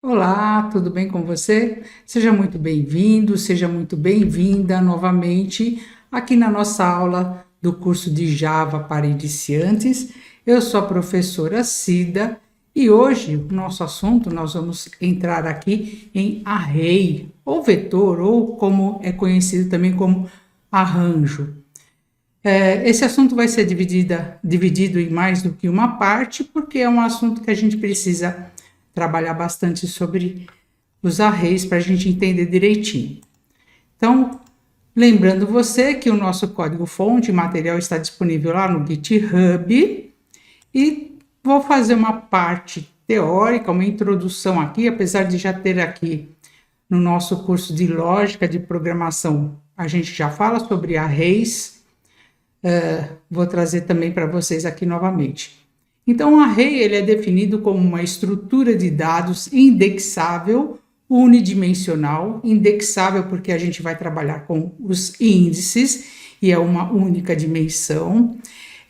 Olá, tudo bem com você? Seja muito bem-vindo, seja muito bem-vinda novamente aqui na nossa aula do curso de Java para iniciantes. Eu sou a professora Cida e hoje o nosso assunto nós vamos entrar aqui em array, ou vetor, ou como é conhecido também como arranjo. Esse assunto vai ser dividido em mais do que uma parte, porque é um assunto que a gente precisa trabalhar bastante sobre os arrays para a gente entender direitinho. Então, lembrando você que o nosso código-fonte material está disponível lá no GitHub e vou fazer uma parte teórica, uma introdução aqui, apesar de já ter aqui no nosso curso de lógica de programação, a gente já fala sobre arrays. Vou trazer também para vocês aqui novamente. Então, um array ele é definido como uma estrutura de dados indexável, unidimensional, indexável porque a gente vai trabalhar com os índices e é uma única dimensão.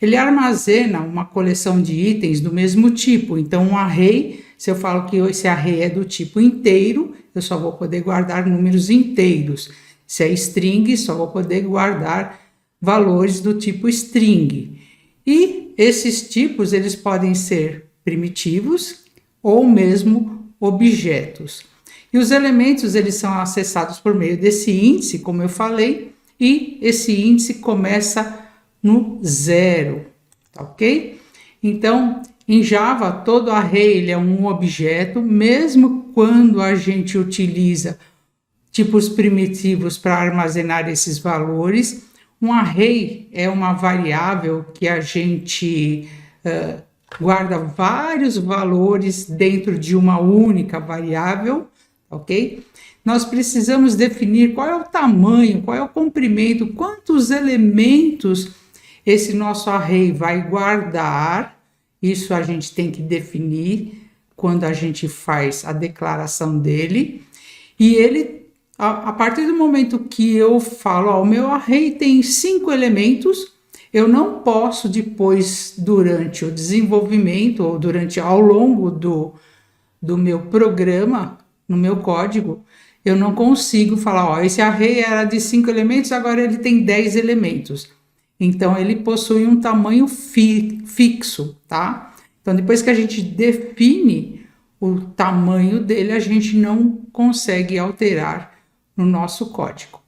Ele armazena uma coleção de itens do mesmo tipo. Então, um array, se eu falo que esse array é do tipo inteiro, eu só vou poder guardar números inteiros. Se é string, só vou poder guardar valores do tipo string. E esses tipos eles podem ser primitivos ou mesmo objetos. E os elementos eles são acessados por meio desse índice, como eu falei, e esse índice começa no 0, tá ok? Então, em Java, todo array ele é um objeto, mesmo quando a gente utiliza tipos primitivos para armazenar esses valores. Um array é uma variável que a gente guarda vários valores dentro de uma única variável, ok? Nós precisamos definir qual é o tamanho, qual é o comprimento, quantos elementos esse nosso array vai guardar. Isso a gente tem que definir quando a gente faz a declaração dele. E ele a partir do momento que eu falo, ó, o meu array tem 5 elementos, eu não posso depois, durante o desenvolvimento ou ao longo do meu programa, no meu código, eu não consigo falar, ó, esse array era de 5 elementos, agora ele tem 10 elementos. Então, ele possui um tamanho fixo, tá? Então, depois que a gente define o tamanho dele, a gente não consegue alterar no nosso código.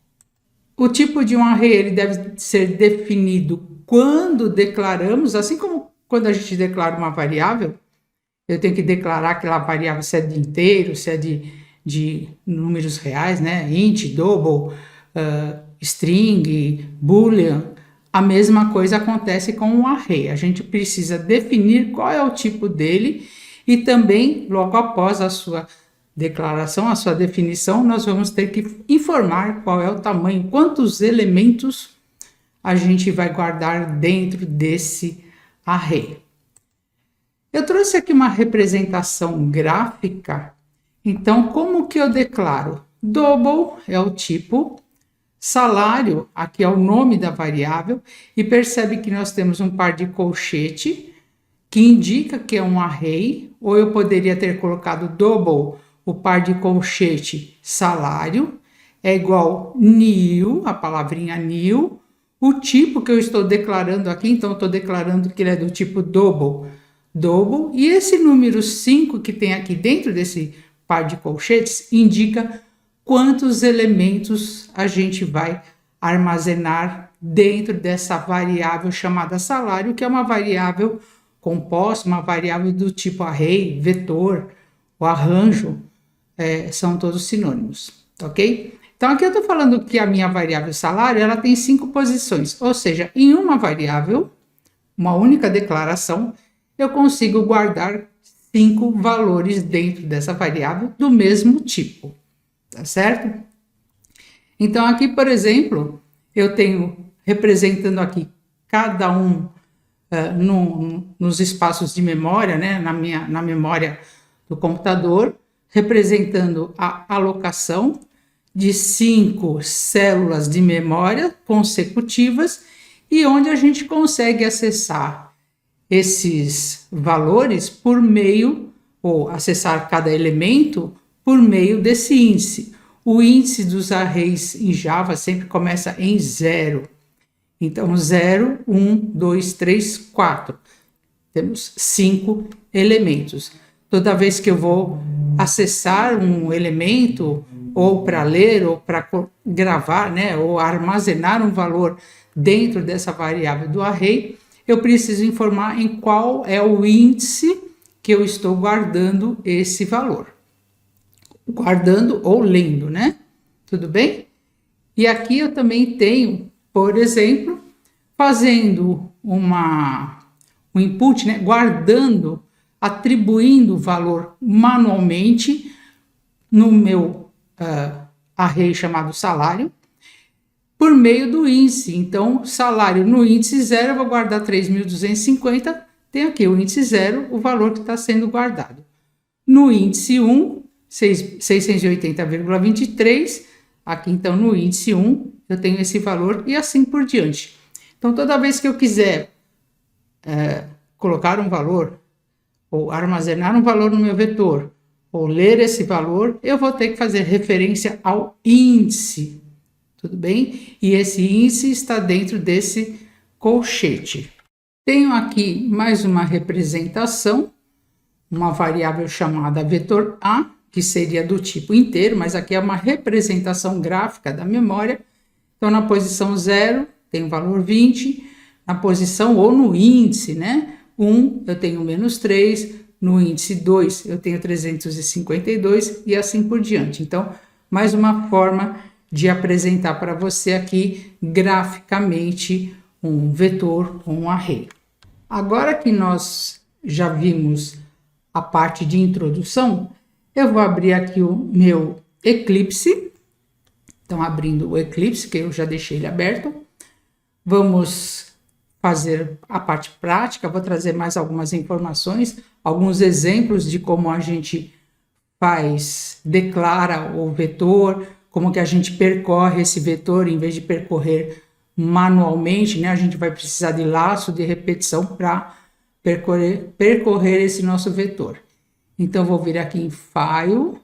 O tipo de um array ele deve ser definido quando declaramos, assim como quando a gente declara uma variável, eu tenho que declarar aquela variável se é de inteiro, se é de números reais, né? Int, double, string, boolean. A mesma coisa acontece com um array. A gente precisa definir qual é o tipo dele e também, logo após a sua declaração, a sua definição, nós vamos ter que informar qual é o tamanho, quantos elementos a gente vai guardar dentro desse array. Eu trouxe aqui uma representação gráfica. Então, como que eu declaro? Double é o tipo, salário, aqui é o nome da variável, e percebe que nós temos um par de colchete, que indica que é um array, ou eu poderia ter colocado double, o par de colchete salário, é igual new, a palavrinha new, o tipo que eu estou declarando aqui, então eu estou declarando que ele é do tipo double, e esse número 5 que tem aqui dentro desse par de colchetes indica quantos elementos a gente vai armazenar dentro dessa variável chamada salário, que é uma variável composta, uma variável do tipo array, vetor, o arranjo, são todos sinônimos, ok? Então, aqui eu estou falando que a minha variável salário, ela tem 5 posições, ou seja, em uma variável, uma única declaração, eu consigo guardar 5 valores dentro dessa variável do mesmo tipo, tá certo? Então, aqui, por exemplo, eu tenho representando aqui cada um nos espaços de memória, né, na memória do computador, representando a alocação de 5 células de memória consecutivas e onde a gente consegue acessar esses valores por meio ou acessar cada elemento por meio desse índice. O índice dos arrays em Java sempre começa em 0. Então, 0, 1, 2, 3, 4. Temos 5 elementos. Toda vez que eu vou acessar um elemento, ou para ler, ou para gravar, né, ou armazenar um valor dentro dessa variável do array, eu preciso informar em qual é o índice que eu estou guardando esse valor. Guardando ou lendo, né? Tudo bem? E aqui eu também tenho, por exemplo, fazendo um input, né? Guardando, atribuindo o valor manualmente no meu array chamado salário, por meio do índice. Então, salário no índice 0, eu vou guardar 3.250, tem aqui o índice 0, o valor que está sendo guardado. No índice 1, 680,23, aqui então no índice 1, eu tenho esse valor e assim por diante. Então, toda vez que eu quiser colocar um valor, ou armazenar um valor no meu vetor, ou ler esse valor, eu vou ter que fazer referência ao índice, tudo bem? E esse índice está dentro desse colchete. Tenho aqui mais uma representação, uma variável chamada vetor A, que seria do tipo inteiro, mas aqui é uma representação gráfica da memória. Então, na posição 0, tem o valor 20, na posição ou no índice, né? 1, eu tenho menos 3, no índice 2, eu tenho 352 e assim por diante. Então, mais uma forma de apresentar para você aqui graficamente um vetor ou um array. Agora que nós já vimos a parte de introdução, eu vou abrir aqui o meu Eclipse. Então, abrindo o Eclipse, que eu já deixei ele aberto. Vamos fazer a parte prática, vou trazer mais algumas informações, alguns exemplos de como a gente declara o vetor, como que a gente percorre esse vetor em vez de percorrer manualmente, né? A gente vai precisar de laço de repetição para percorrer esse nosso vetor. Então, vou vir aqui em File,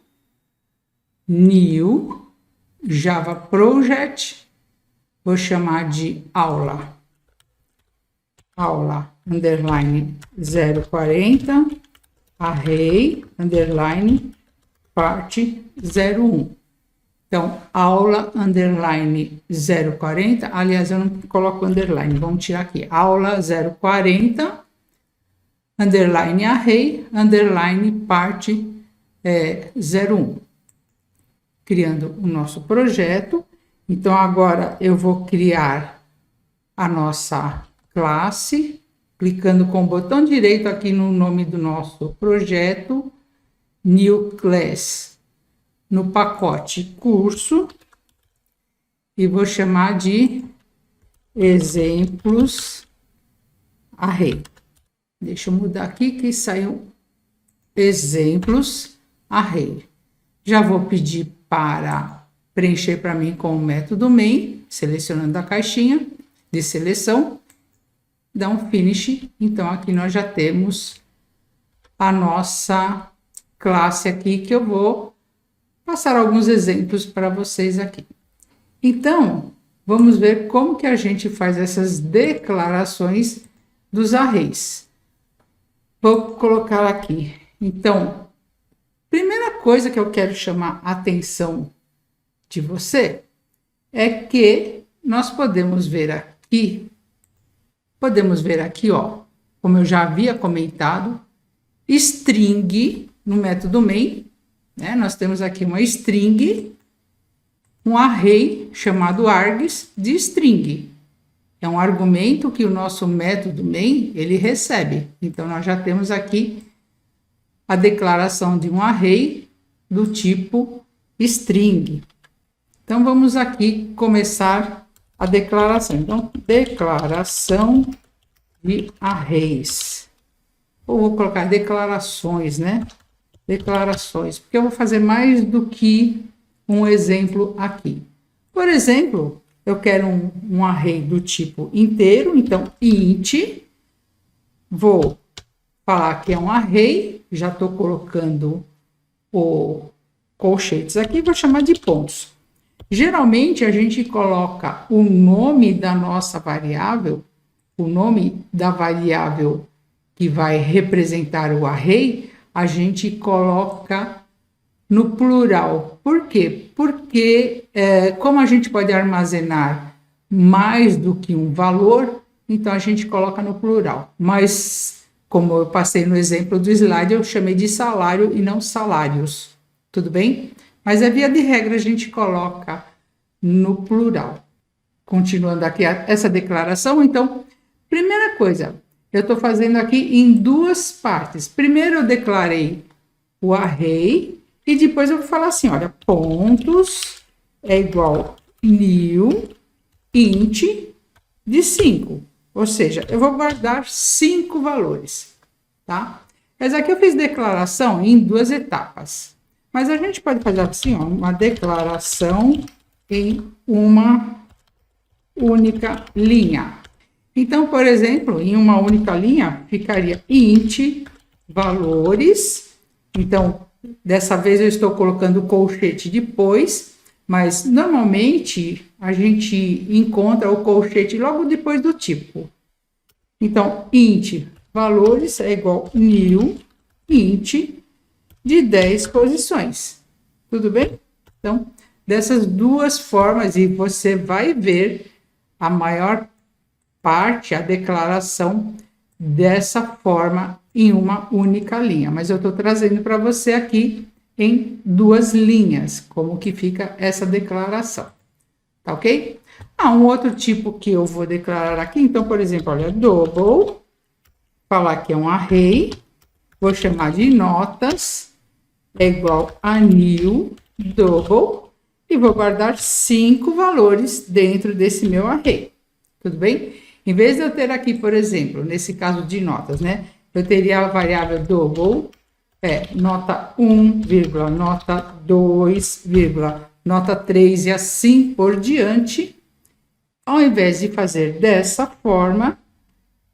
New, Java Project, vou chamar de aula, underline 040, array, underline, parte 01. Então, aula, underline 040, aliás, eu não coloco underline, vamos tirar aqui, aula 040, underline array, underline parte 01. Criando o nosso projeto. Então, agora eu vou criar a nossa classe, clicando com o botão direito aqui no nome do nosso projeto, New Class, no pacote curso, e vou chamar de exemplos array. Deixa eu mudar aqui que saiu exemplos array. Já vou pedir para preencher para mim com o método main, selecionando a caixinha de seleção, dá um finish. Então, aqui nós já temos a nossa classe aqui, que eu vou passar alguns exemplos para vocês aqui. Então, vamos ver como que a gente faz essas declarações dos arrays. Vou colocar aqui. Então, primeira coisa que eu quero chamar a atenção de você é que nós podemos ver aqui, ó, como eu já havia comentado, string no método main, né? Nós temos aqui uma string, um array chamado args de string. É um argumento que o nosso método main, ele recebe. Então, nós já temos aqui a declaração de um array do tipo string. Então, vamos aqui começar a declaração. Então, declaração de arrays. Ou vou colocar declarações, né? Declarações, porque eu vou fazer mais do que um exemplo aqui. Por exemplo, eu quero um array do tipo inteiro, então int, vou falar que é um array, já estou colocando o colchetes aqui, vou chamar de pontos. Geralmente, a gente coloca o nome da nossa variável, o nome da variável que vai representar o array, a gente coloca no plural. Por quê? Porque, como a gente pode armazenar mais do que um valor, então a gente coloca no plural. Mas, como eu passei no exemplo do slide, eu chamei de salário e não salários. Tudo bem? Mas a via de regra a gente coloca no plural. Continuando aqui essa declaração, então, primeira coisa, eu estou fazendo aqui em duas partes. Primeiro eu declarei o array e depois eu vou falar assim, olha, pontos é igual new int de 5. Ou seja, eu vou guardar 5 valores, tá? Mas aqui eu fiz declaração em duas etapas. Mas a gente pode fazer assim, ó, uma declaração em uma única linha. Então, por exemplo, em uma única linha, ficaria int valores. Então, dessa vez eu estou colocando o colchete depois, mas normalmente a gente encontra o colchete logo depois do tipo. Então, int valores é igual new int de 10 posições. Tudo bem? Então, dessas duas formas, e você vai ver a maior parte, a declaração dessa forma em uma única linha. Mas eu estou trazendo para você aqui em duas linhas, como que fica essa declaração. Tá ok? Um outro tipo que eu vou declarar aqui, então, por exemplo, olha, double, falar que é um array, vou chamar de notas, é igual a new double, e vou guardar 5 valores dentro desse meu array. Tudo bem? Em vez de eu ter aqui, por exemplo, nesse caso de notas, né? Eu teria a variável double, nota 1, nota 2, nota 3 e assim por diante. Ao invés de fazer dessa forma,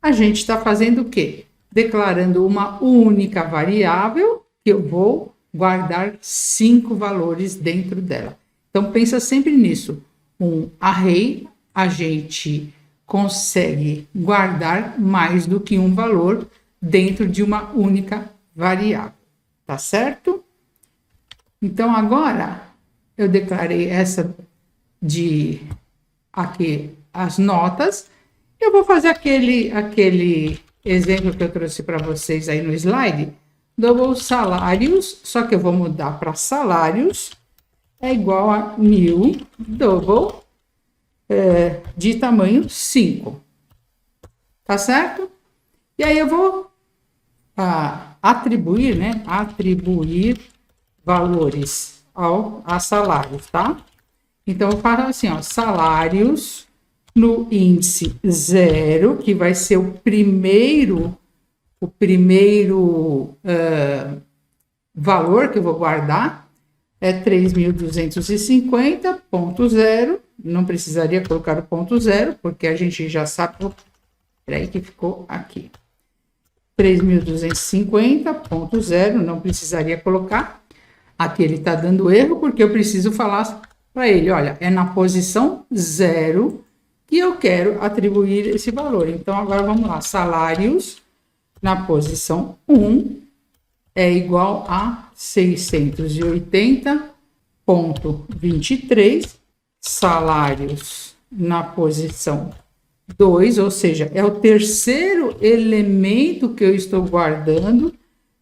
a gente está fazendo o quê? Declarando uma única variável que eu vou guardar 5 valores dentro dela. Então, pensa sempre nisso. Um array, a gente consegue guardar mais do que um valor dentro de uma única variável. Tá certo? Então, agora, eu declarei essa de aqui as notas. Eu vou fazer aquele exemplo que eu trouxe para vocês aí no slide. Double salários, só que eu vou mudar para salários, é igual a new double de tamanho 5. Tá certo? E aí eu vou atribuir, né? Atribuir valores a salários, tá? Então, eu falo assim, ó, salários no índice 0, que vai ser o primeiro valor que eu vou guardar, é 3.250.0, não precisaria colocar o ponto 0, porque a gente já sabe, peraí que ficou aqui, 3.250.0, não precisaria colocar, aqui ele está dando erro, porque eu preciso falar para ele, olha, é na posição 0 que eu quero atribuir esse valor. Então, agora vamos lá, salários na posição 1 é igual a 680,23, salários na posição 2, ou seja, é o terceiro elemento que eu estou guardando,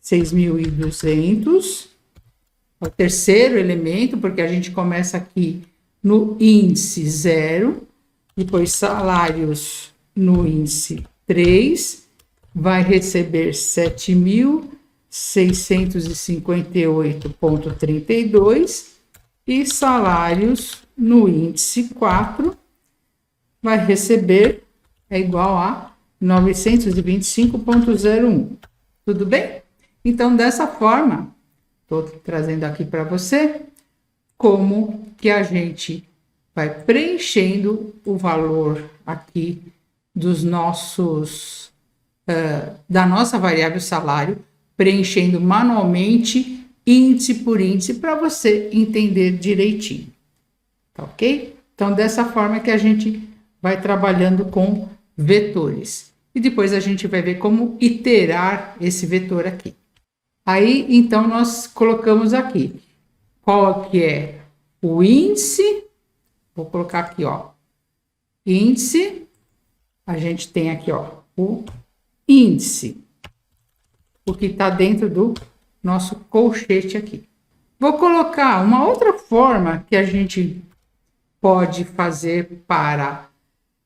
6.200, é o terceiro elemento, porque a gente começa aqui no índice 0, depois salários no índice 3, vai receber 7.658,32 e salários no índice 4 vai receber, é igual a 925,01. Tudo bem? Então, dessa forma, estou trazendo aqui para você como que a gente vai preenchendo o valor aqui dos nossos da nossa variável salário, preenchendo manualmente, índice por índice, para você entender direitinho. Tá ok? Então, dessa forma que a gente vai trabalhando com vetores. E depois a gente vai ver como iterar esse vetor aqui. Aí, então, nós colocamos aqui qual que é o índice. Vou colocar aqui, ó, índice. A gente tem aqui, ó, o índice, o que está dentro do nosso colchete aqui. Vou colocar uma outra forma que a gente pode fazer para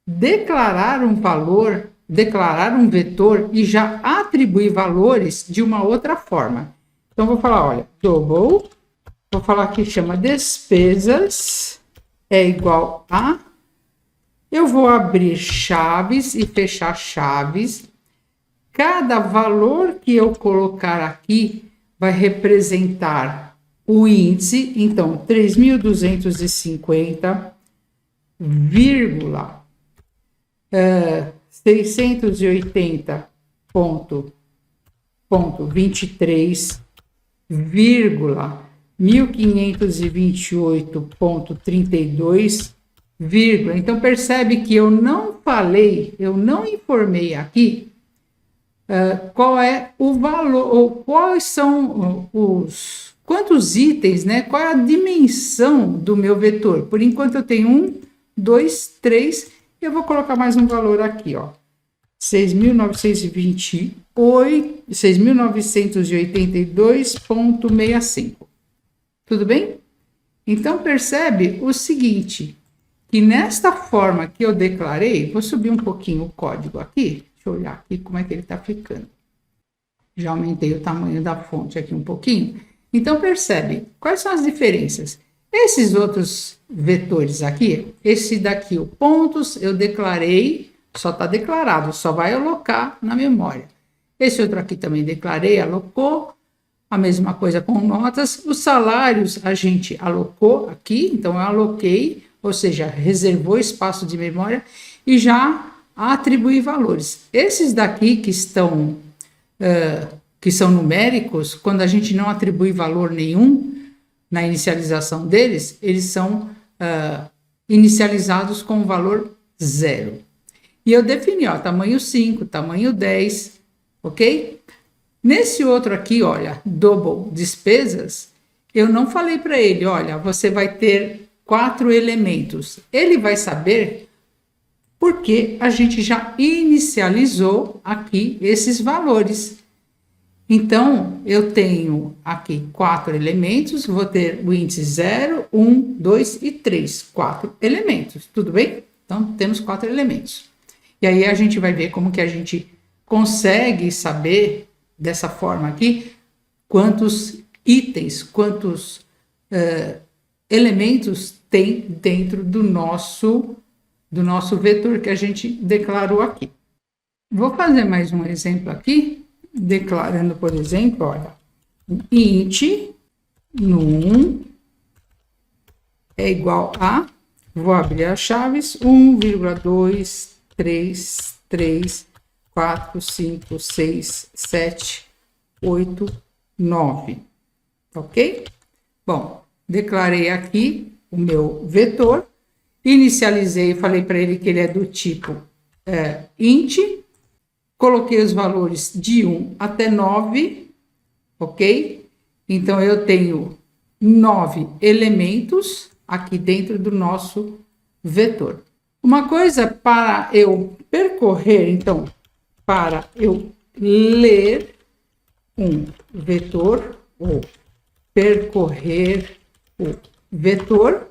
declarar um valor, declarar um vetor e já atribuir valores de uma outra forma. Então, vou falar, olha, double, vou falar que chama despesas, é igual a, eu vou abrir chaves e fechar chaves. Cada valor que eu colocar aqui vai representar o índice, então, 3.250, 680,23, 1528,32, então percebe que eu não falei, eu não informei aqui qual é o valor, ou quais são quantos itens, né? Qual é a dimensão do meu vetor. Por enquanto eu tenho 1, 2, 3, e eu vou colocar mais um valor aqui, ó. 6.982,65. Tudo bem? Então, percebe o seguinte, que nesta forma que eu declarei, vou subir um pouquinho o código aqui, deixa eu olhar aqui como é que ele está ficando. Já aumentei o tamanho da fonte aqui um pouquinho. Então, percebe, quais são as diferenças? Esses outros vetores aqui, esse daqui, o pontos, eu declarei, só está declarado, só vai alocar na memória. Esse outro aqui também declarei, alocou. A mesma coisa com notas. Os salários a gente alocou aqui, então eu aloquei, ou seja, reservou espaço de memória e já atribuí valores. Esses daqui que estão, que são numéricos, quando a gente não atribui valor nenhum na inicialização deles, eles são inicializados com o valor 0. E eu defini, ó, tamanho 5, tamanho 10, ok? Nesse outro aqui, olha, double despesas, eu não falei para ele, olha, você vai ter 4 elementos. Ele vai saber porque a gente já inicializou aqui esses valores. Então, eu tenho aqui 4 elementos, vou ter o índice 0, 1, 2 e 3. 4 elementos, tudo bem? Então, temos 4 elementos. E aí a gente vai ver como que a gente consegue saber, dessa forma aqui, quantos itens, quantos elementos tem dentro do nosso vetor que a gente declarou aqui. Vou fazer mais um exemplo aqui, declarando, por exemplo, olha, int num é igual a, vou abrir as chaves, 1,2, 3, 3, 4, 5, 6, 7, 8, 9. Ok? Bom, declarei aqui o meu vetor, inicializei, falei para ele que ele é do tipo int, coloquei os valores de 1 até 9, ok? Então, eu tenho 9 elementos aqui dentro do nosso vetor. Uma coisa para eu percorrer, então, para eu ler um vetor, ou percorrer o vetor,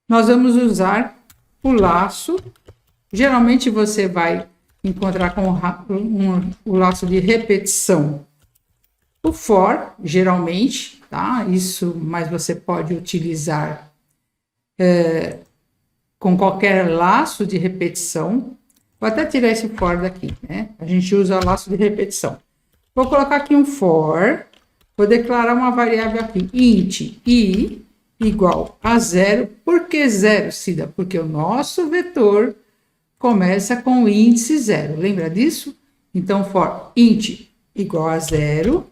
nós vamos usar o laço. Geralmente você vai encontrar com o laço de repetição. O for, geralmente, tá? Isso, mas você pode utilizar com qualquer laço de repetição. Vou até tirar esse for daqui, né? A gente usa o laço de repetição. Vou colocar aqui um for, vou declarar uma variável aqui, int i igual a 0. Por que 0, Cida? Porque o nosso vetor começa com o índice 0. Lembra disso? Então, for int igual a 0.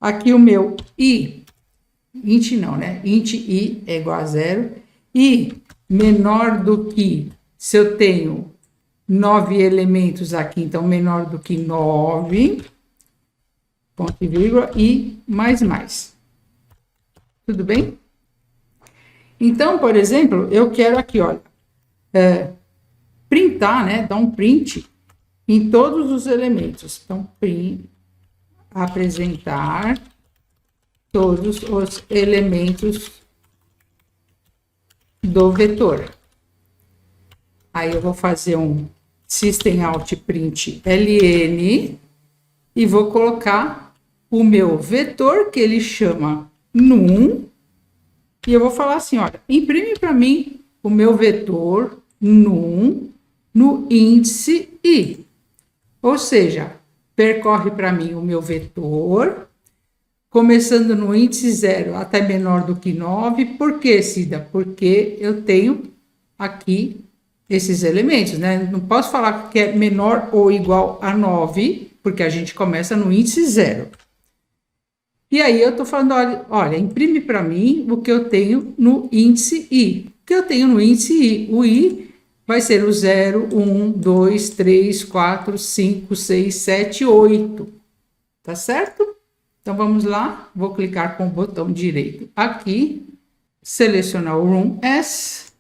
Aqui o meu i, int não, né? Int i é igual a 0. I menor do que, se eu tenho 9 elementos aqui, então menor do que 9, ponto e vírgula, e mais. Tudo bem? Então, por exemplo, eu quero aqui, olha, printar, né? Dar um print em todos os elementos. Então, apresentar todos os elementos do vetor. Aí eu vou fazer um system out print ln e vou colocar o meu vetor, que ele chama num, e eu vou falar assim, olha, imprime para mim o meu vetor num no índice i. Ou seja, percorre para mim o meu vetor, começando no índice 0 até menor do que 9. Por que, Cida? Porque eu tenho aqui esses elementos, né? Não posso falar que é menor ou igual a 9, porque a gente começa no índice 0. E aí eu estou falando, olha, imprime para mim o que eu tenho no índice i. O que eu tenho no índice i? O i vai ser o 0, 1, 2, 3, 4, 5, 6, 7, 8. Tá certo? Então vamos lá, vou clicar com o botão direito aqui, selecionar o Room As,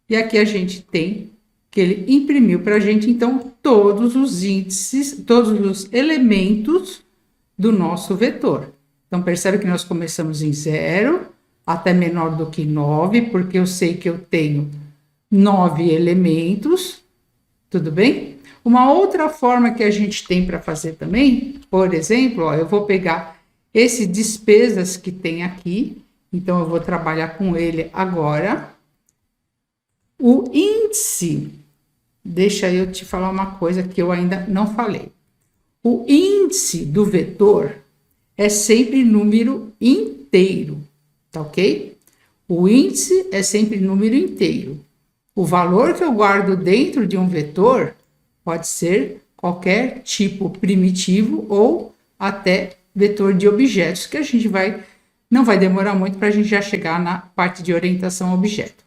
e aqui a gente tem que ele imprimiu para a gente, então, todos os índices, todos os elementos do nosso vetor. Então percebe que nós começamos em 0 até menor do que 9, porque eu sei que eu tenho 9 elementos, tudo bem? Uma outra forma que a gente tem para fazer também, por exemplo, ó, eu vou pegar esse despesas que tem aqui, então eu vou trabalhar com ele agora. O índice, deixa eu te falar uma coisa que eu ainda não falei. O índice do vetor é sempre número inteiro, tá ok? O índice é sempre número inteiro. O valor que eu guardo dentro de um vetor pode ser qualquer tipo primitivo ou até vetor de objetos, que a gente não vai demorar muito para a gente já chegar na parte de orientação a objeto.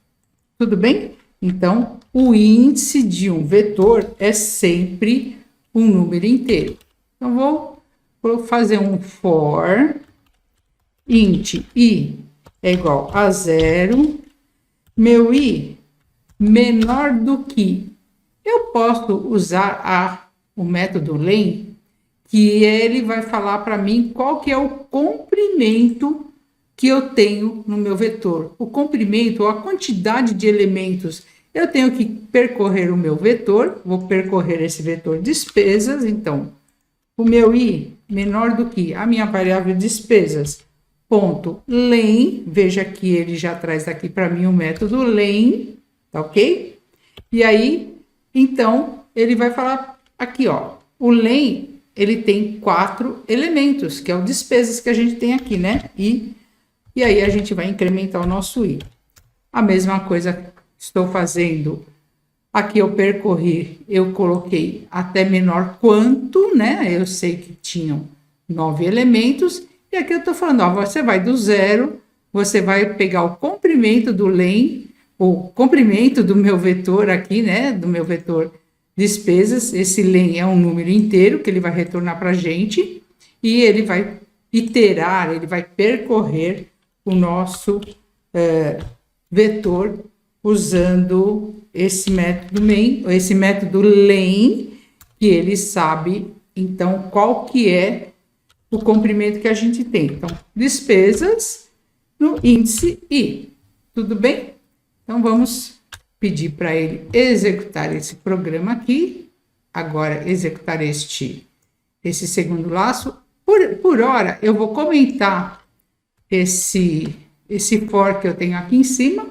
Tudo bem? Então, o índice de um vetor é sempre um número inteiro. Então, vou fazer um for int i é igual a 0, meu i menor do que. Eu posso usar o método len, que ele vai falar para mim qual que é o comprimento que eu tenho no meu vetor. O comprimento, ou a quantidade de elementos, eu tenho que percorrer o meu vetor, vou percorrer esse vetor despesas, então, o meu i menor do que a minha variável despesas, ponto len, veja que ele já traz aqui para mim o método len, tá ok? E aí, então, ele vai falar aqui, ó, o len, ele tem 4 elementos, que é o despesas que a gente tem aqui, né? E aí a gente vai incrementar o nosso i. A mesma coisa estou fazendo, aqui eu percorri, eu coloquei até menor quanto, né? Eu sei que tinham 9 elementos, e aqui eu estou falando, ó, você vai do 0, você vai pegar o comprimento do len, o comprimento do meu vetor aqui, né, do meu vetor despesas, esse len é um número inteiro que ele vai retornar para a gente, e ele vai iterar, ele vai percorrer o nosso vetor usando esse método len, que ele sabe, então, qual que é o comprimento que a gente tem. Então, despesas no índice i, tudo bem? Então, vamos pedir para ele executar esse programa aqui. Agora, executar esse segundo laço. Por hora, eu vou comentar esse for que eu tenho aqui em cima,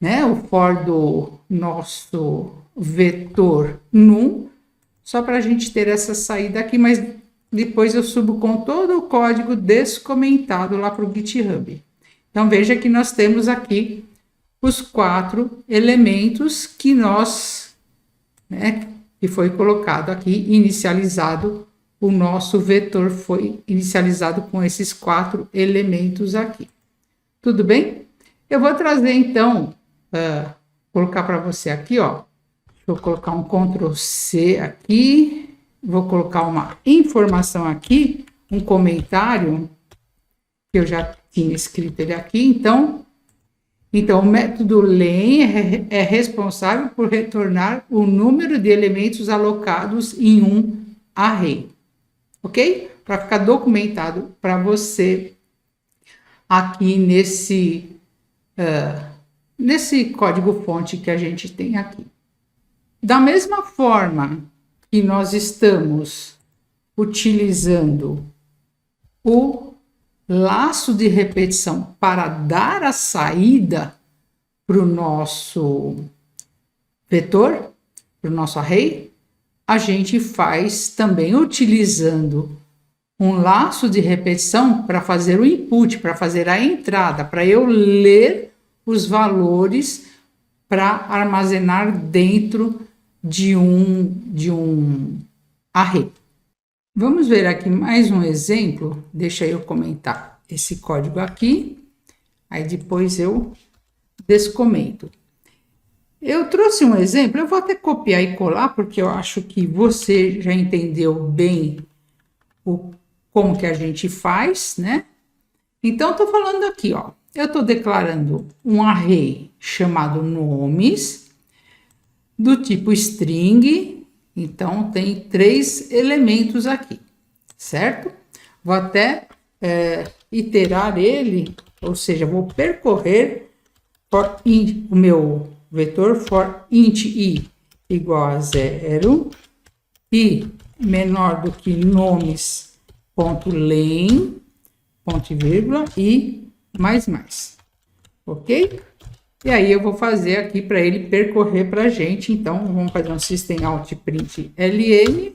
né? O for do nosso vetor num, só para a gente ter essa saída aqui, mas depois eu subo com todo o código descomentado lá para o GitHub. Então, veja que nós temos aqui os 4 elementos que nós, né, e foi colocado aqui, inicializado, o nosso vetor foi inicializado com esses 4 elementos aqui. Tudo bem? Eu vou trazer, então, colocar para você aqui, ó. Deixa eu colocar um Ctrl C aqui, vou colocar uma informação aqui, um comentário, que eu já tinha escrito ele aqui, então o método len é responsável por retornar o número de elementos alocados em um array, ok? Para ficar documentado para você aqui nesse código-fonte que a gente tem aqui. Da mesma forma que nós estamos utilizando o laço de repetição para dar a saída para o nosso vetor, para o nosso array, a gente faz também utilizando um laço de repetição para fazer o input, para fazer a entrada, para eu ler os valores para armazenar dentro de um array. Vamos ver aqui mais um exemplo. Deixa eu comentar esse código aqui, aí depois eu descomento. Eu trouxe um exemplo, eu vou até copiar e colar, porque eu acho que você já entendeu bem como que a gente faz, né? Então, estou falando aqui, ó. Eu estou declarando um array chamado nomes, do tipo string. Então, tem 3 elementos aqui, certo? Vou até iterar ele, ou seja, vou percorrer o meu vetor for int i igual a 0 e menor do que nomes.len, ponto e vírgula, e mais, ok? E aí eu vou fazer aqui para ele percorrer para a gente. Então, vamos fazer um system out print ln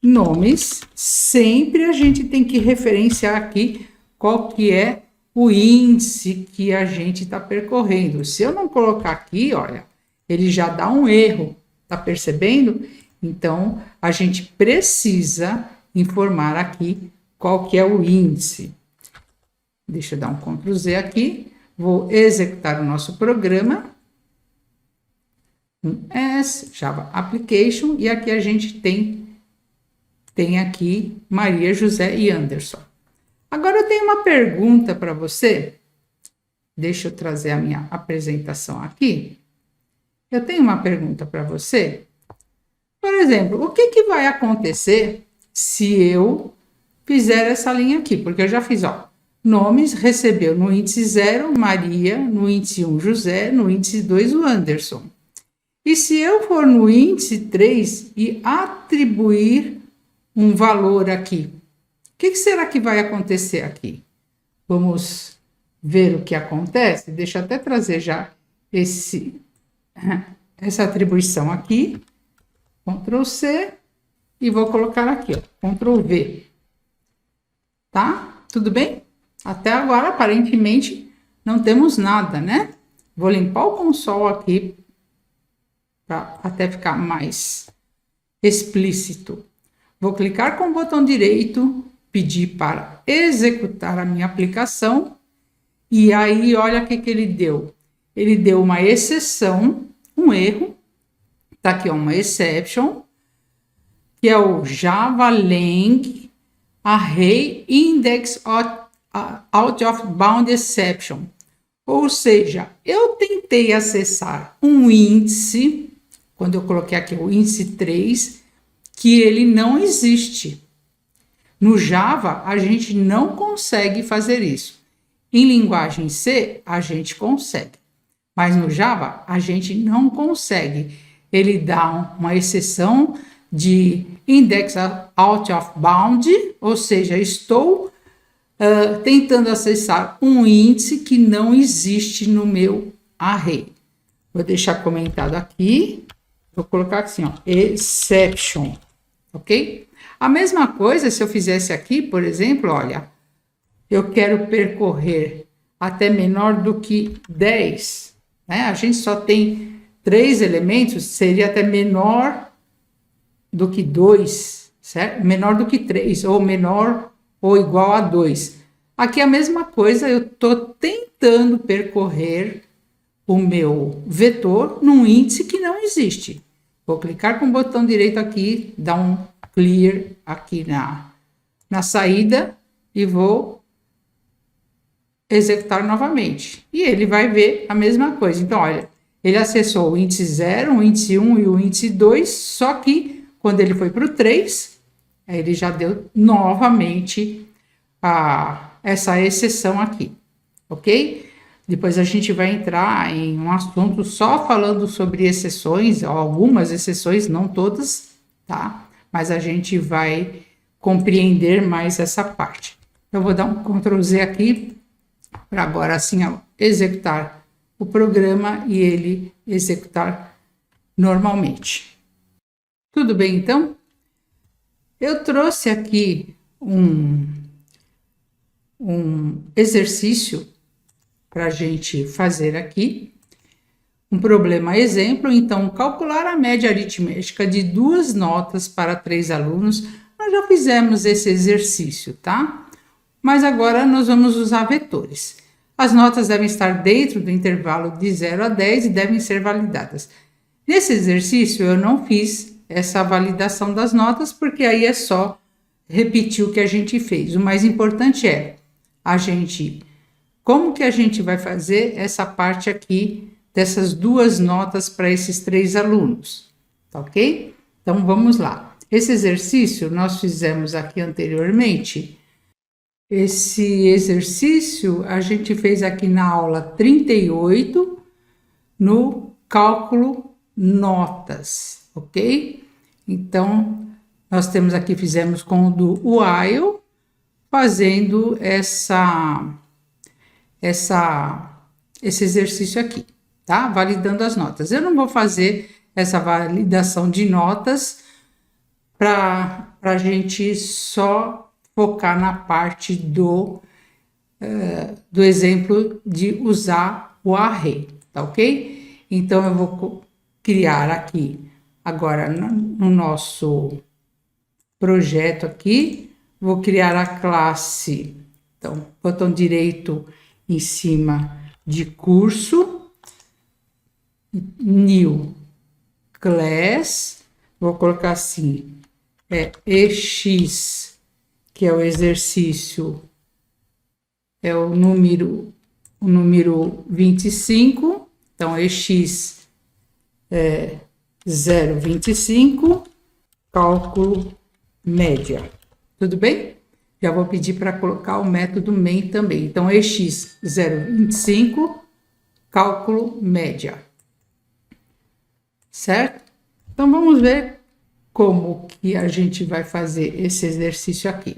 nomes. Sempre a gente tem que referenciar aqui qual que é o índice que a gente está percorrendo. Se eu não colocar aqui, olha, ele já dá um erro, tá percebendo? Então, a gente precisa informar aqui qual que é o índice. Deixa eu dar um Ctrl Z aqui. Vou executar o nosso programa, S, Java Application, e aqui a gente tem aqui Maria, José e Anderson. Agora eu tenho uma pergunta para você, deixa eu trazer a minha apresentação aqui. Eu tenho uma pergunta para você, por exemplo, o que vai acontecer se eu fizer essa linha aqui? Porque eu já fiz, ó. Nomes recebeu no índice 0, Maria, no índice 1, José, no índice 2, o Anderson. E se eu for no índice 3 e atribuir um valor aqui, o que será que vai acontecer aqui? Vamos ver o que acontece? Deixa eu até trazer já essa atribuição aqui. Ctrl C e vou colocar aqui, ó, Ctrl V. Tá? Tudo bem? Até agora, aparentemente, não temos nada, né? Vou limpar o console aqui para até ficar mais explícito. Vou clicar com o botão direito, pedir para executar a minha aplicação. E aí, olha o que ele deu. Ele deu uma exceção, um erro. Tá aqui, ó, uma exception, que é o Java Lang Array Index Out of Bound Exception. Ou seja, eu tentei acessar um índice, quando eu coloquei aqui o índice 3, que ele não existe. No Java, a gente não consegue fazer isso. Em linguagem C, a gente consegue. Mas no Java, a gente não consegue. Ele dá uma exceção de Index Out of Bound, ou seja, estou tentando acessar um índice que não existe no meu array. Vou deixar comentado aqui, vou colocar assim, ó, exception, ok? A mesma coisa se eu fizesse aqui, por exemplo, olha, eu quero percorrer até menor do que 10, né? A gente só tem 3 elementos, seria até menor do que 2, certo? Menor do que 3, ou menor ou igual a 2. Aqui é a mesma coisa, eu estou tentando percorrer o meu vetor num índice que não existe. Vou clicar com o botão direito aqui, dar um clear aqui na saída e vou executar novamente. E ele vai ver a mesma coisa. Então, olha, ele acessou o índice 0, o índice 1 e o índice 2, só que quando ele foi para o 3, ele já deu novamente essa exceção aqui, ok? Depois a gente vai entrar em um assunto só falando sobre exceções, algumas exceções, não todas, tá? Mas a gente vai compreender mais essa parte. Eu vou dar um Ctrl Z aqui, para agora assim executar o programa e ele executar normalmente. Tudo bem, então? Eu trouxe aqui um exercício para a gente fazer aqui. Um problema exemplo, então, calcular a média aritmética de 2 notas para 3 alunos. Nós já fizemos esse exercício, tá? Mas agora nós vamos usar vetores. As notas devem estar dentro do intervalo de 0 a 10 e devem ser validadas. Nesse exercício eu não fiz essa validação das notas, porque aí é só repetir o que a gente fez. O mais importante é como que a gente vai fazer essa parte aqui dessas 2 notas para esses 3 alunos, tá ok? Então vamos lá. Esse exercício nós fizemos aqui anteriormente. Esse exercício a gente fez aqui na aula 38, no cálculo notas, ok? Então, nós temos aqui, fizemos com o do while, fazendo esse exercício aqui, tá? Validando as notas. Eu não vou fazer essa validação de notas para a gente só focar na parte do exemplo de usar o array, tá ok? Então, eu vou criar aqui, agora no nosso projeto aqui, vou criar a classe, então, botão direito em cima de curso, new class, vou colocar assim, EX, que é o exercício, é o número 25, então EX 0,25, cálculo média. Tudo bem? Já vou pedir para colocar o método main também. Então, EX 0,25, cálculo média. Certo? Então, vamos ver como que a gente vai fazer esse exercício aqui.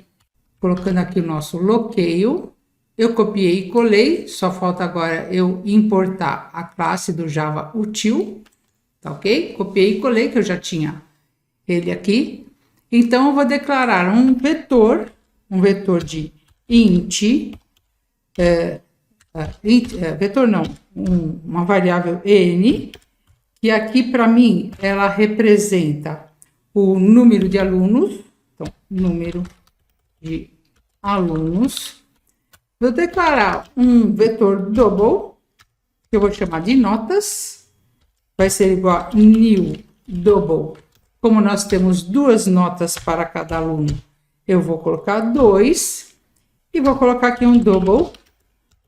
Colocando aqui o nosso locale, eu copiei e colei, só falta agora eu importar a classe do Java util, tá ok? Copiei e colei, que eu já tinha ele aqui. Então, eu vou declarar um vetor de int, vetor não, uma variável n, que aqui para mim ela representa o número de alunos, então, número de alunos. Vou declarar um vetor double, que eu vou chamar de notas, vai ser igual a new double. Como nós temos 2 notas para cada aluno, eu vou colocar 2 e vou colocar aqui um double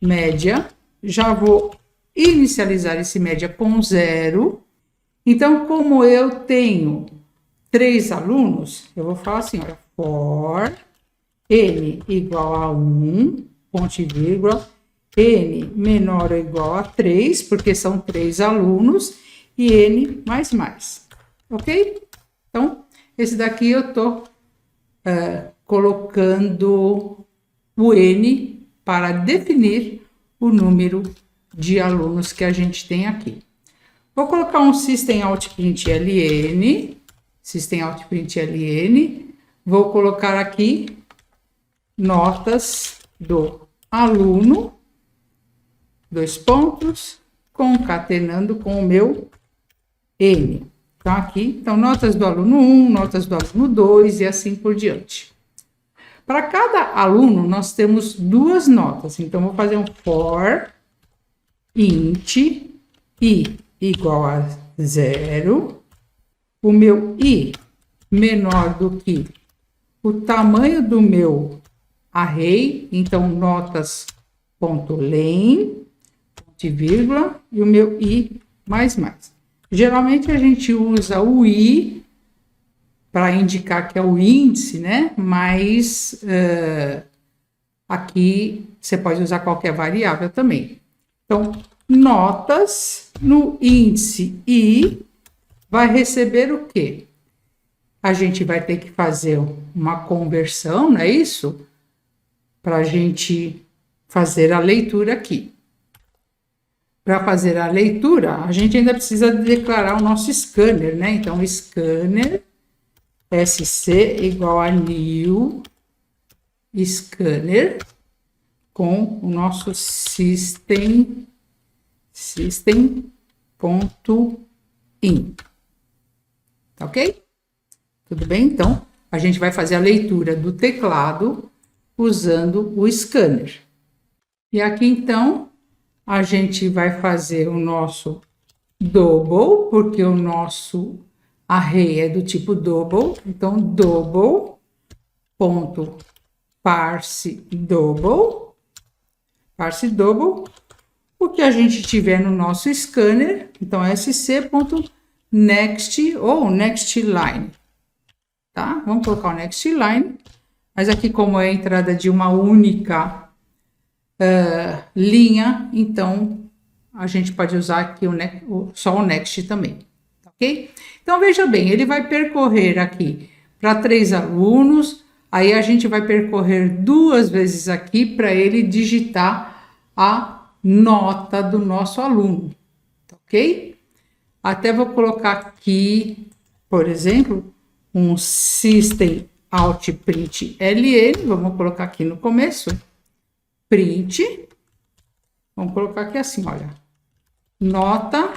média. Já vou inicializar esse média com 0. Então, como eu tenho 3 alunos, eu vou falar assim, olha, for n igual a 1, ponto e vírgula, n menor ou igual a 3, porque são 3 alunos, e n mais mais, ok? Então, esse daqui eu estou colocando o n para definir o número de alunos que a gente tem aqui. Vou colocar um systemout.println, vou colocar aqui notas do aluno, 2 pontos, concatenando com o meu n. Então, aqui, então, notas do aluno 1, notas do aluno 2 e assim por diante. Para cada aluno, nós temos duas notas. Então, vou fazer um for int i igual a 0. O meu i menor do que o tamanho do meu array. Então, notas.len, ponto e vírgula, e o meu i mais. Geralmente, a gente usa o i para indicar que é o índice, né? Mas aqui você pode usar qualquer variável também. Então, notas no índice i vai receber o quê? A gente vai ter que fazer uma conversão, não é isso? Para a gente fazer a leitura aqui. Para fazer a leitura, a gente ainda precisa declarar o nosso scanner, né? Então, scanner sc igual a new scanner com o nosso system.in. Tá ok? Tudo bem? Então, a gente vai fazer a leitura do teclado usando o scanner. E aqui, então, a gente vai fazer o nosso double, porque o nosso array é do tipo double. Então, double.parse double. Parse double. O que a gente tiver no nosso scanner. Então, sc.next ou next line. Tá? Vamos colocar o next line. Mas aqui, como é a entrada de uma única linha, então a gente pode usar aqui só o next também, ok? Então veja bem, ele vai percorrer aqui para 3 alunos, aí a gente vai percorrer 2 vezes aqui para ele digitar a nota do nosso aluno, ok? Até vou colocar aqui, por exemplo, um system out print ln, vamos colocar aqui no começo. Print, vamos colocar aqui assim, olha, nota,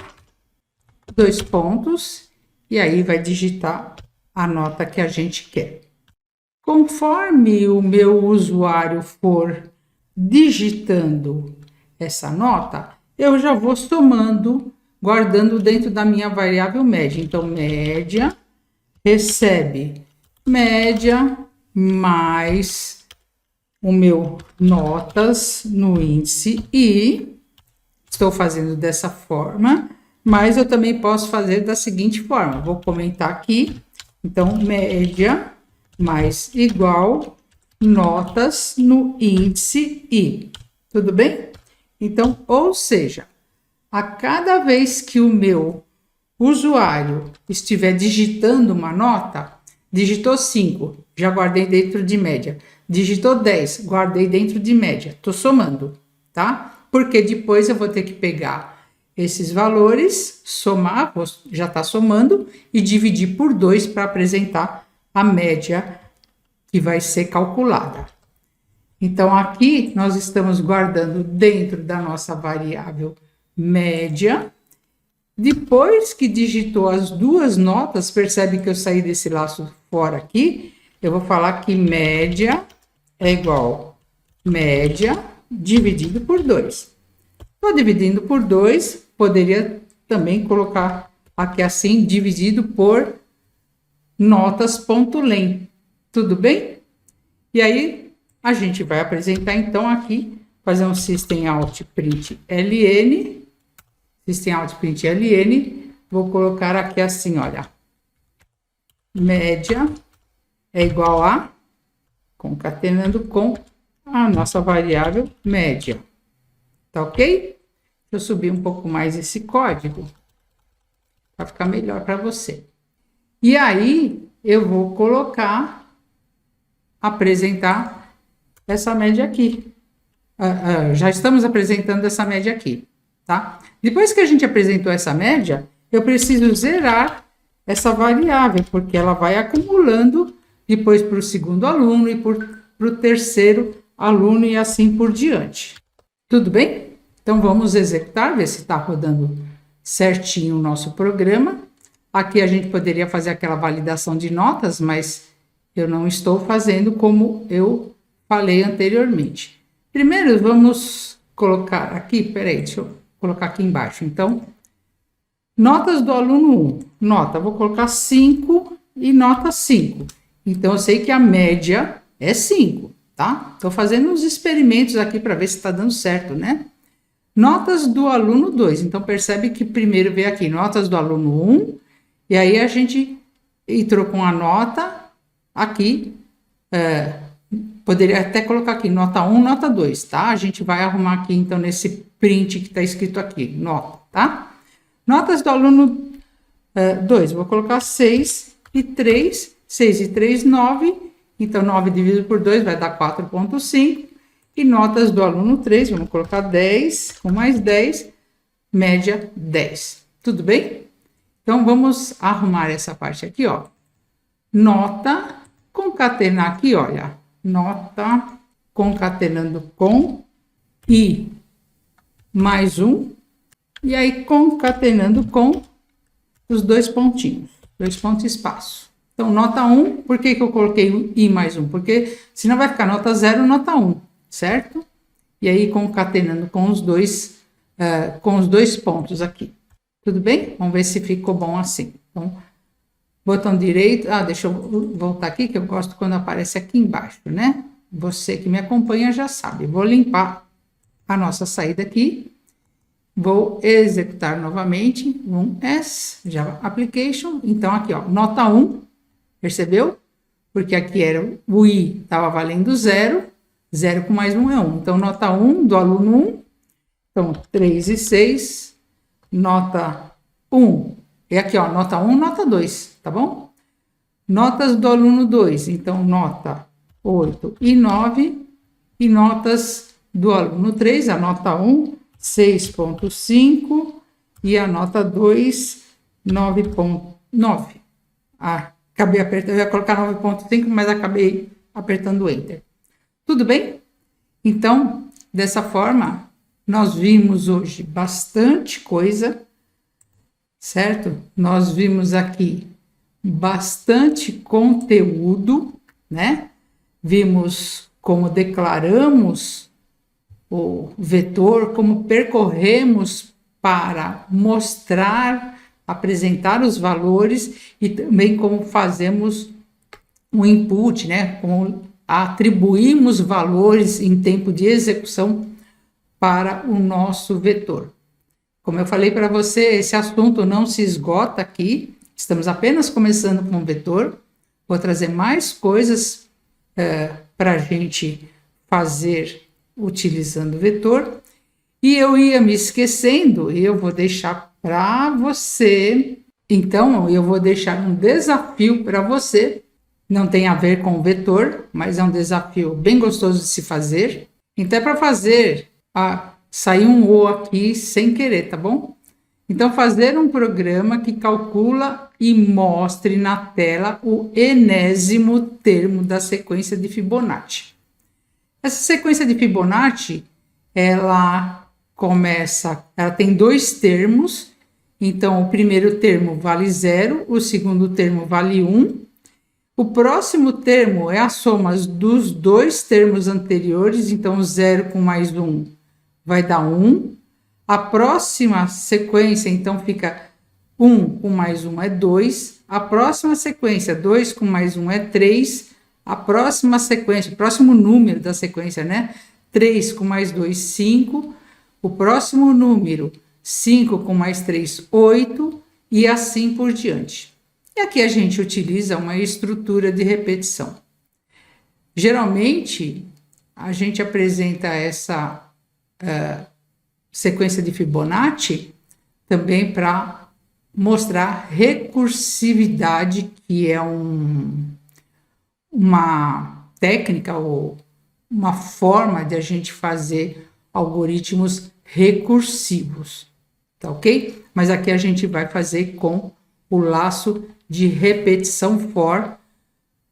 2 pontos, e aí vai digitar a nota que a gente quer. Conforme o meu usuário for digitando essa nota, eu já vou somando, guardando dentro da minha variável média. Então, média recebe média mais o meu notas no índice i, estou fazendo dessa forma, mas eu também posso fazer da seguinte forma, vou comentar aqui, então, média mais igual notas no índice i, tudo bem? Então, ou seja, a cada vez que o meu usuário estiver digitando uma nota, digitou 5, já guardei dentro de média. Digitou 10, guardei dentro de média. Estou somando, tá? Porque depois eu vou ter que pegar esses valores, somar, já está somando, e dividir por 2 para apresentar a média que vai ser calculada. Então, aqui nós estamos guardando dentro da nossa variável média. Depois que digitou as 2 notas, percebe que eu saí desse laço fora aqui, eu vou falar que média é igual média dividido por 2. Estou dividindo por 2, poderia também colocar aqui assim, dividido por notas.len. Tudo bem? E aí, a gente vai apresentar então aqui, fazer um system out print ln, system out print ln, vou colocar aqui assim, olha, média é igual a, concatenando com a nossa variável média, tá ok? Deixa eu subir um pouco mais esse código, para ficar melhor para você. E aí, eu vou apresentar essa média aqui. Já estamos apresentando essa média aqui, tá? Depois que a gente apresentou essa média, eu preciso zerar essa variável, porque ela vai acumulando depois para o segundo aluno e para o terceiro aluno e assim por diante. Tudo bem? Então, vamos executar, ver se está rodando certinho o nosso programa. Aqui a gente poderia fazer aquela validação de notas, mas eu não estou fazendo como eu falei anteriormente. Primeiro, vamos colocar aqui, peraí, deixa eu colocar aqui embaixo. Então, notas do aluno 1. Nota, vou colocar 5 e nota 5. Então, eu sei que a média é 5, tá? Estou fazendo uns experimentos aqui para ver se está dando certo, né? Notas do aluno 2. Então, percebe que primeiro veio aqui notas do aluno 1, e aí a gente entrou com a nota aqui, poderia até colocar aqui nota 1, nota 2, tá? A gente vai arrumar aqui, então, nesse print que está escrito aqui, nota, tá? Notas do aluno 2, vou colocar 6 e 3, 6 e 3, 9, então 9 dividido por 2 vai dar 4,5, e notas do aluno 3, vamos colocar 10, com mais 10, média 10, tudo bem? Então, vamos arrumar essa parte aqui, ó. Nota, concatenar aqui, olha. Nota, concatenando com I mais 1. E aí, concatenando com os dois pontinhos. Dois pontos espaço. Então, nota 1, por que eu coloquei I mais 1? Porque senão vai ficar nota 0, nota 1, certo? E aí, concatenando com os dois pontos aqui. Tudo bem? Vamos ver se ficou bom assim. Então, botão direito. Deixa eu voltar aqui, que eu gosto quando aparece aqui embaixo, né? Você que me acompanha já sabe. Vou limpar a nossa saída aqui. Vou executar novamente. Java Application. Então, aqui, ó, nota 1. Percebeu? Porque aqui era o I, estava valendo 0. 0 com mais 1 é 1. Então, nota 1 do aluno 1. Então, 3 e 6. Nota 1, e aqui, ó, nota 1, nota 2, tá bom? Notas do aluno 2, então, nota 8 e 9, e notas do aluno 3, a nota 1, 6,5, e a nota 2, 9,9. Acabei apertando, eu ia colocar 9,5, mas acabei apertando o Enter. Tudo bem? Então, dessa forma, nós vimos hoje bastante coisa, certo? Nós vimos aqui bastante conteúdo, né? Vimos como declaramos o vetor, como percorremos para mostrar, apresentar os valores e também como fazemos o input, né? Como atribuímos valores em tempo de execução para o nosso vetor. Como eu falei para você, esse assunto não se esgota aqui, estamos apenas começando com o vetor, vou trazer mais coisas para a gente fazer utilizando o vetor, e eu ia me esquecendo, e eu vou deixar para você, então eu vou deixar um desafio para você, não tem a ver com o vetor, mas é um desafio bem gostoso de se fazer, então é para fazer sair um O aqui sem querer, tá bom? Então, fazer um programa que calcula e mostre na tela o enésimo termo da sequência de Fibonacci. Essa sequência de Fibonacci, ela tem dois termos, então o primeiro termo vale 0, o segundo termo vale 1. O próximo termo é a soma dos dois termos anteriores, então 0 com mais 1 vai dar 1. A próxima sequência, então, fica 1 com mais 1 é 2. A próxima sequência, 2 com mais 1 é 3. A próxima sequência, o próximo número da sequência, né? 3 com mais 2, 5. O próximo número, 5 com mais 3, 8. E assim por diante. E aqui a gente utiliza uma estrutura de repetição. Geralmente, a gente apresenta essa sequência de Fibonacci também para mostrar recursividade, que é uma técnica ou uma forma de a gente fazer algoritmos recursivos, tá ok? Mas aqui a gente vai fazer com o laço de repetição for,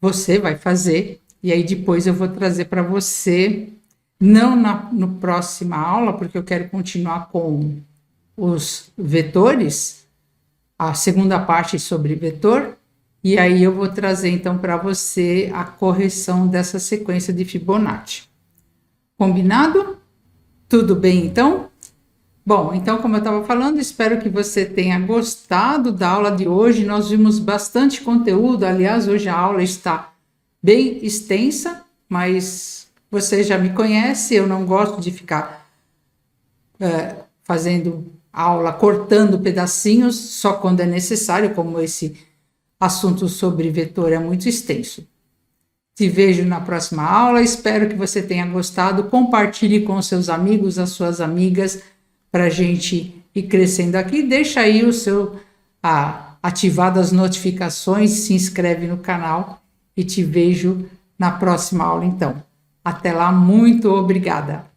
você vai fazer, e aí depois eu vou trazer para você, não no próxima aula, porque eu quero continuar com os vetores, a segunda parte sobre vetor, e aí eu vou trazer então para você a correção dessa sequência de Fibonacci. Combinado? Tudo bem então? Bom, então como eu estava falando, espero que você tenha gostado da aula de hoje. Nós vimos bastante conteúdo, aliás, hoje a aula está bem extensa, mas você já me conhece, eu não gosto de ficar fazendo aula, cortando pedacinhos, só quando é necessário, como esse assunto sobre vetor é muito extenso. Te vejo na próxima aula, espero que você tenha gostado, compartilhe com seus amigos, as suas amigas, para a gente ir crescendo aqui. Deixa aí o seu ativado as notificações, se inscreve no canal e te vejo na próxima aula então. Até lá, muito obrigada!